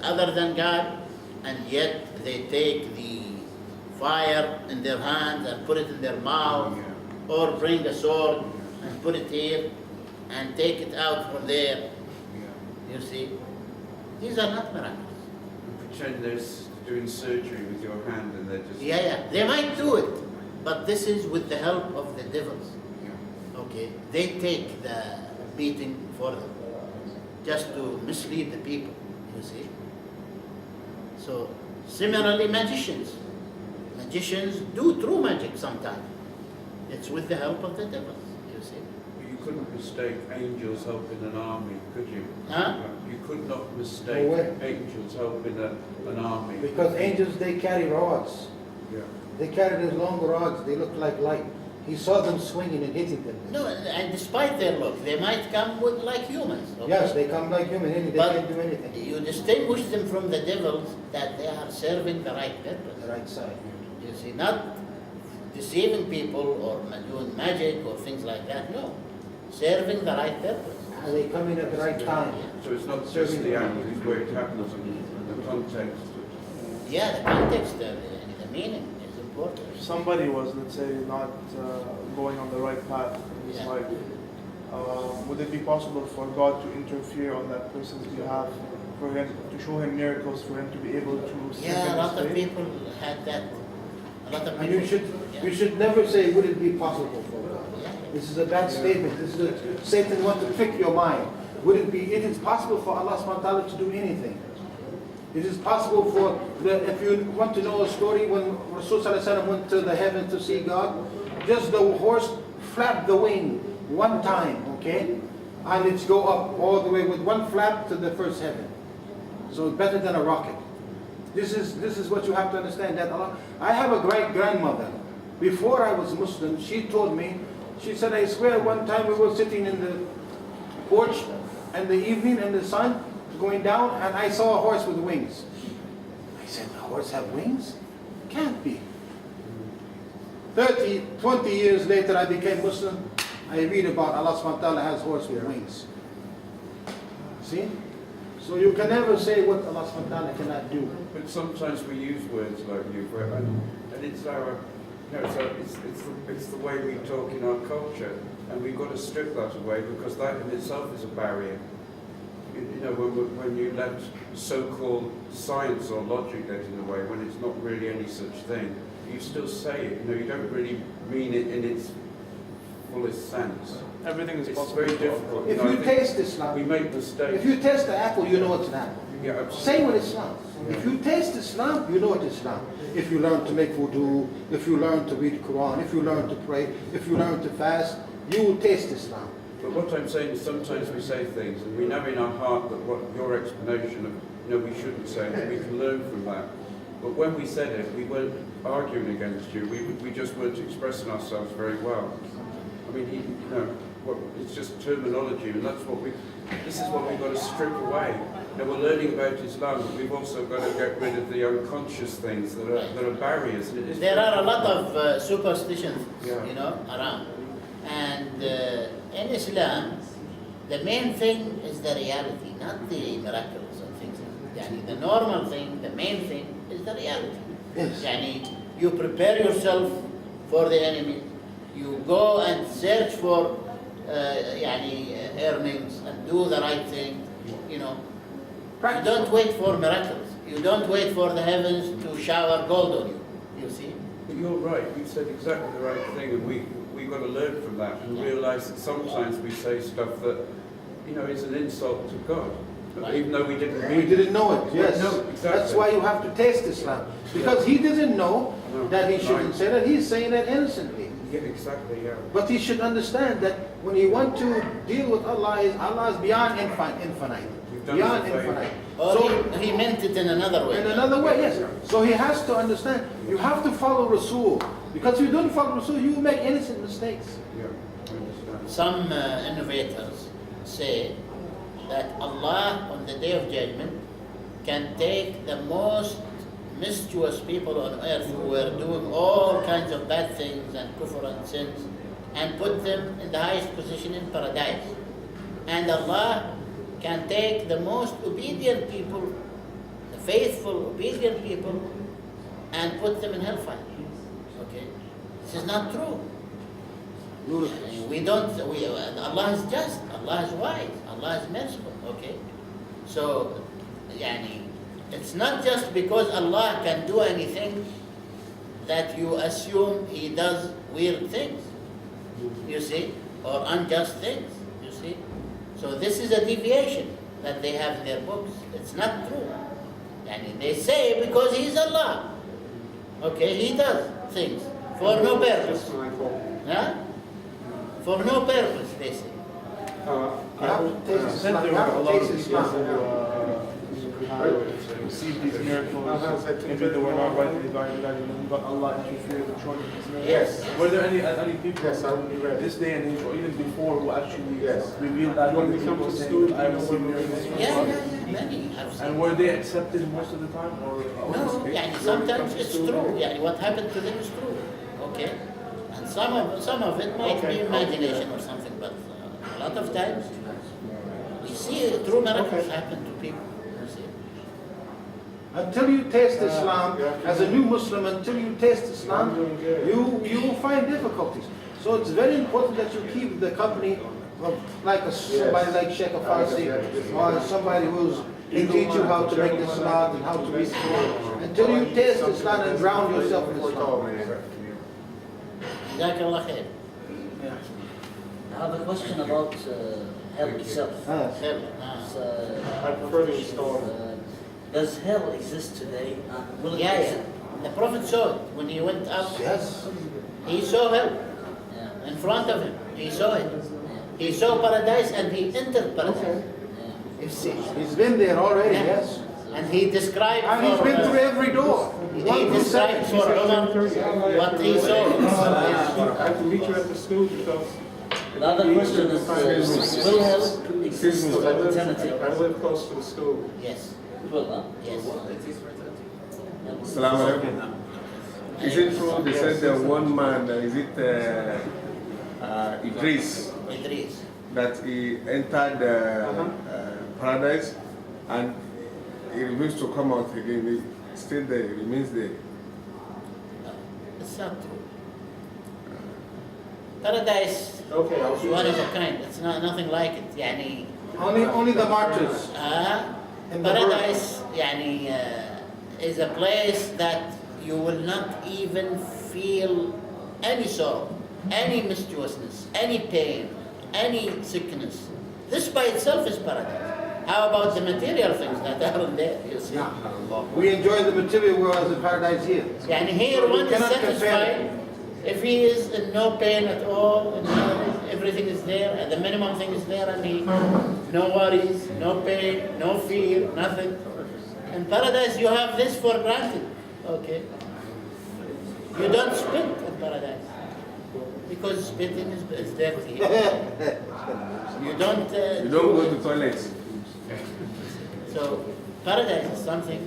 other than God, and yet they take the fire in their hands and put it in their mouth, or bring a sword and put it here and take it out from there. You see, these are not miracles. Pretend they're doing surgery with your hand and they're just... Yeah, they might do it, but this is with the help of the devils. Okay, they take the beating for them, just to mislead the people, you see. So, similarly, magicians do true magic sometimes. It's with the help of the devils, you see. You couldn't mistake angels helping an army, could you? Huh? You could not mistake No way. angels helping an army. Because angels, they carry rods. Yeah. They carry these long rods. They look like light. He saw them swinging and hitting them. No, and despite their look, they might come with like humans. Okay? Yes, they come like human. They But can't do anything. you distinguish them from the devils that they are serving the right purpose. The right side. You see, not deceiving people or doing magic or things like that. No, serving the right purpose. And they come in at the right time. So it's not just the act, it's where it happens and the context. Yeah, the context, the meaning is important. If somebody was, let's say, not going on the right path in his Yeah. life, would it be possible for God to interfere on that person's behalf, for him to show him miracles, for him to be able to Yeah, a lot of strengthen his faith? people had that. A lot of And people. you should never say, would it be possible for God? Yeah. This is a bad statement. Satan wants to trick your mind. Would it be, it is possible for Allah subhanahu wa ta'ala to do anything. It is possible for, if you want to know a story, when Rasul sallallahu alaihi wasallam went to the heaven to see God, just the horse flapped the wing one time, okay? And it's go up all the way with one flap to the first heaven. So it's better than a rocket. This is what you have to understand, that Allah. I have a great grandmother. Before I was Muslim, she told me, she said, I swear one time we were sitting in the porch in the evening and the sun going down, and I saw a horse with wings. I said, a horse have wings? Can't be. 20 years later I became Muslim. I read about Allah subhanahu wa ta'ala has horse with wings. See? So you can never say what Allah subhanahu wa ta'ala cannot do. But sometimes we use words like you, and it's our, you know, it's the way we talk in our culture, and we've got to strip that away because that in itself is a barrier. You know, when you let so-called science or logic get in the way, when it's not really any such thing, you still say it. You know, you don't really mean it in its fullest sense. Everything is It's possible. very difficult. If know, I you think taste Islam, we make mistakes. if you taste the apple, you know it's an apple. Yeah, absolutely. Same with Islam. If you taste Islam, you know it's Islam. If you learn to make wudu, if you learn to read Quran, if you learn to pray, if you learn to fast, you will taste Islam. But what I'm saying is sometimes we say things and we know in our heart that what your explanation of, you know, we shouldn't say, and we can learn from that. But when we said it, we weren't arguing against you. We just weren't expressing ourselves very well. I mean, you know, it's just terminology, and that's what this is what we've got to strip away. And we're learning about Islam, but we've also got to get rid of the unconscious things that are barriers. And it is There are a lot of superstitions, Yeah. you know, around. And in Islam, the main thing is the reality, not the miracles and things like that. Yani the normal thing, the main thing is the reality. Yes. Yani you prepare yourself for the enemy. You go and search for earnings and do the right thing, you know. You don't wait for miracles. You don't wait for the heavens to shower gold on you, you see. But you're right, you said exactly the right thing, and we've got to learn from that and realise that sometimes we say stuff that, you know, is an insult to God, Right. even though we didn't mean You didn't know it, yes. No, exactly. That's why you have to taste Islam. Because he didn't know No. that he shouldn't Right. say that. He's saying that innocently. Yeah, exactly, yeah. But he should understand that when he wants to deal with Allah is beyond infinite. You've done Beyond us a favor. infinite. Or So, he meant it in another way. in another way, yes. So he has to understand, you have to follow Rasul. Because if you don't follow Rasul, you will make innocent mistakes. Yeah, I understand. Some innovators say that Allah on the Day of Judgment can take the most mischievous people on earth who were doing all kinds of bad things and kufr and sins and put them in the highest position in paradise. And Allah can take the most obedient people faithful, obedient people and put them in hellfire. Okay? This is not true. Allah is just, Allah is wise, Allah is merciful. Okay? So, it's not just because Allah can do anything that you assume He does weird things, you see, or unjust things, you see. So this is a deviation that they have in their books. It's not true. They say because He is Allah. Okay, He does things for no purpose. Huh? For no purpose, they say. Said there were a lot of people who received these miracles, maybe they were not rightly guided, but Allah interfered and showed them these miracles. Yes. Were there any people this day and age, or even before, who actually revealed that to people saying, I received miracles from Yeah, Allah? many have seen. And were they accepted most of the time? Or No, sometimes it's true. What happened to them is true. Okay? And some of it might be imagination or something, but a lot of times we see true miracles happen to people. You see? Until you taste Islam, as a new Muslim, until you taste Islam, you will find difficulties. So it's very important that you keep the company of somebody like Sheikh Farsi, or somebody who's can teach you how to make the salat and how to read the Quran. Until you taste Islam and ground yourself in Islam. Jazakallah khair. I have a question about hell itself. Hell, I prefer to install. Does hell exist today? Will it Yeah. exist? The Prophet saw it when he went up. Yes. He saw hell Yeah. in front of him. He saw it. He saw paradise and he entered paradise. You see? He's been there already, yes. And he described And he's for, been through every door. he described for Umar what he saw. I have to meet you at the school because The other question is, will hell exist for eternity? I live close to the school. Yes, It will, huh? yes. Assalamu alaikum. Is it true they said that one man, is it Idris, Idris. that he entered paradise and he refused to come out again? He stayed there, he remains there. It's not true. Paradise Okay, I'll is one of a kind. It's not nothing like it. Only the martyrs. In the Paradise is a place that you will not even feel any sorrow, any mischievousness, any pain, any sickness. This by itself is paradise. How about the material things that are in there? You see? We enjoy the material world as a paradise here. Here one is cannot compare satisfied if he is in no pain at all, and everything is there, and the minimum thing is there, and he no worries, no pain, no fear, nothing. In paradise you have this for granted. Okay. You don't spit in paradise because spitting is dirty. You don't. You don't go to toilets. So paradise is something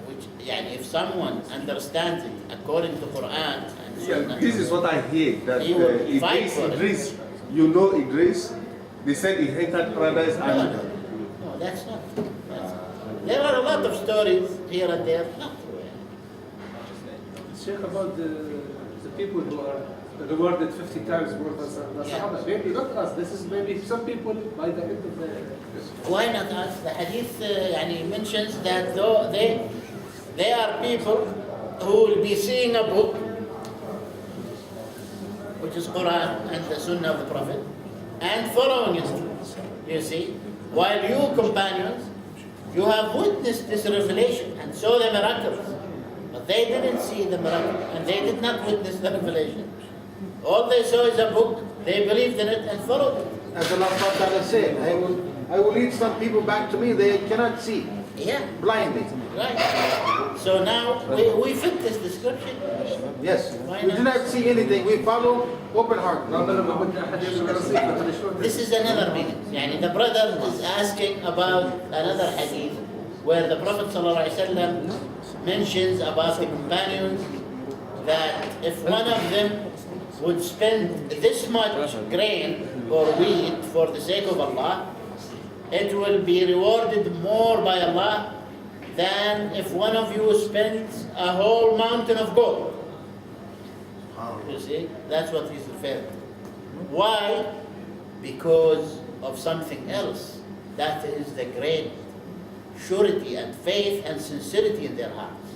which, if someone understands it according to Quran and Sunnah, This is what I hear, that He will fight for it. Idris, you know Idris, they said he entered paradise no, and no, that's not. There are a lot of stories here and there, not true. Sheikh, about the people who are rewarded 50 times more than the Yeah. Sahaba. Maybe not us. This is maybe some people by the end of the. Why not us? The hadith mentions that though they are people who will be seeing a book, which is Quran and the Sunnah of the Prophet, and following it. You see, while you companions, you have witnessed this revelation and saw the miracles, but they didn't see the miracle and they did not witness the revelation. All they saw is a book. They believed in it and followed it. As Allah SWT said, I will lead some people back to me, they cannot see, Yeah, blindly. right. So now we fit this description. Yes, Why we do not? not see anything, we follow open heart. This is another meaning. The brother is asking about another hadith where the Prophet ﷺ mentions about the companions that if one of them would spend this much grain or wheat for the sake of Allah, it will be rewarded more by Allah than if one of you spends a whole mountain of gold. You see, that's what he's referring to. Why? Because of something else. That is the great surety and faith and sincerity in their hearts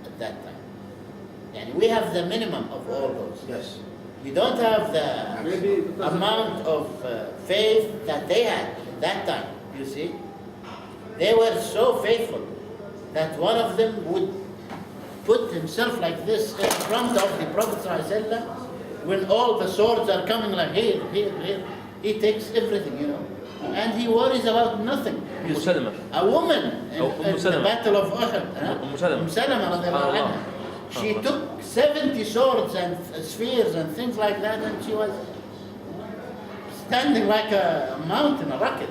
at that time. And we have the minimum of all those. Yes. We don't have Maybe the because of- amount of faith that they had at that time, you see. They were so faithful that one of them would put himself like this in front of the Prophet ﷺ when all the swords are coming like here, here, here. He takes everything, you know. And he worries about nothing. You see. Salama. A woman in the Salama. Battle of Uhud, Salama. Salama radiallahu anha, she took 70 swords and spears and things like that, and she was standing like a mountain, a rocket,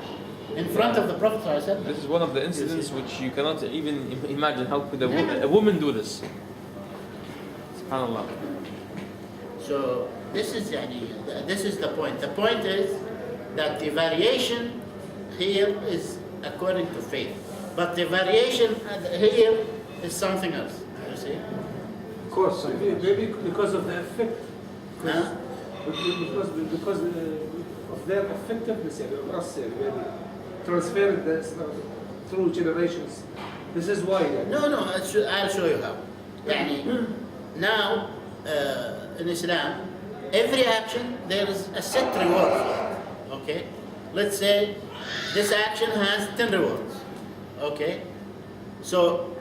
in front of the Prophet ﷺ. This is one of the incidents which you cannot even imagine. How could a woman do this? SubhanAllah. So this is the point. The point is that the variation here is according to faith, but the variation here is something else. You see? Of course, maybe because of the effect. Huh? Because of their effectiveness, of us, maybe transferred this through generations. This is why. No, I'll show you how. يعني, now, in Islam, every action there is a set reward for it. Okay? Let's say this action has 10 rewards. Okay? So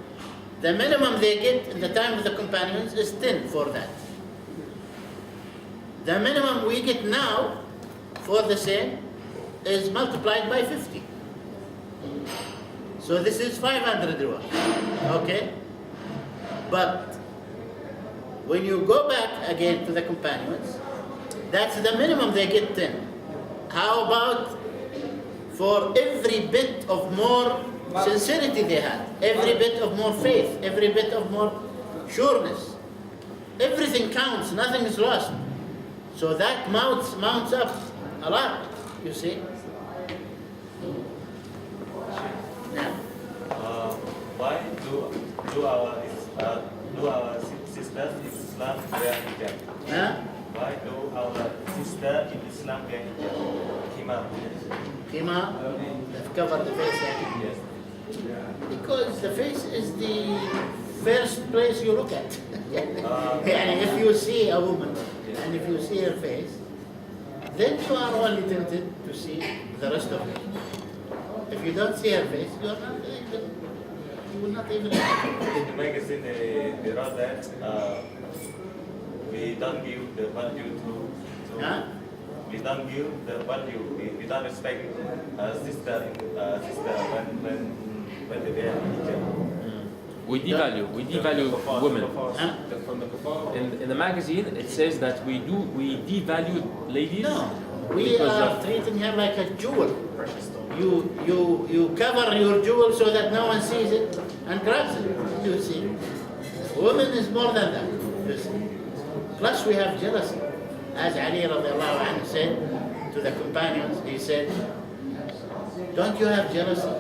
the minimum they get in the time of the companions is 10 for that. The minimum we get now for the same is multiplied by 50. So this is 500 rewards. Okay? But when you go back again to the companions, that's the minimum they get 10. How about for every bit of more sincerity they had, every bit of more faith, every bit of more sureness? Everything counts, nothing is lost. So that mounts up a lot, you see. Now, why do our sisters in Islam wear hijab? huh? Why do our sisters in Islam wear hijab? Himar. Khima, cover the face. Yes. Because the face is the first place you look at. And if you see a woman and if you see her face, then you are only tempted to see the rest of it. If you don't see her face, you will not even. In the magazine, they wrote that we don't give the value to Huh? we don't give the value, we don't respect sister when they wear hijab. We devalue women. Huh? In the magazine, it says that we devalue ladies. No, we because are of- treating her like a jewel. You cover your jewel so that no one sees it and grabs it. You see, woman is more than that. You see. Plus we have jealousy, as Ali radiallahu anhu said to the companions. He said, "Don't you have jealousy?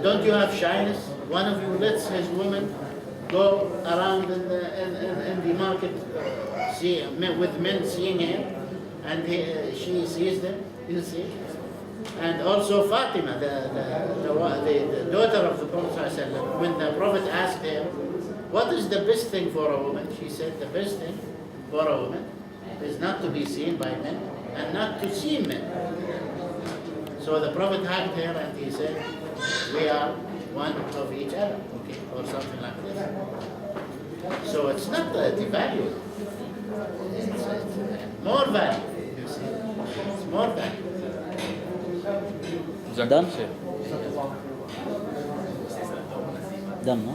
Don't you have shyness? One of you lets his woman go around in the market, with men seeing him, and she sees them. You see." And also Fatima, the daughter of the Prophet ﷺ, when the Prophet asked her, "What is the best thing for a woman?" she said, "The best thing for a woman is not to be seen by men and not to see men." So the Prophet hugged her and he said, "We are one of each other," okay, or something like this. So it's not devalued. It's more value, you see. It's more value. Exactly. Done? Done, no?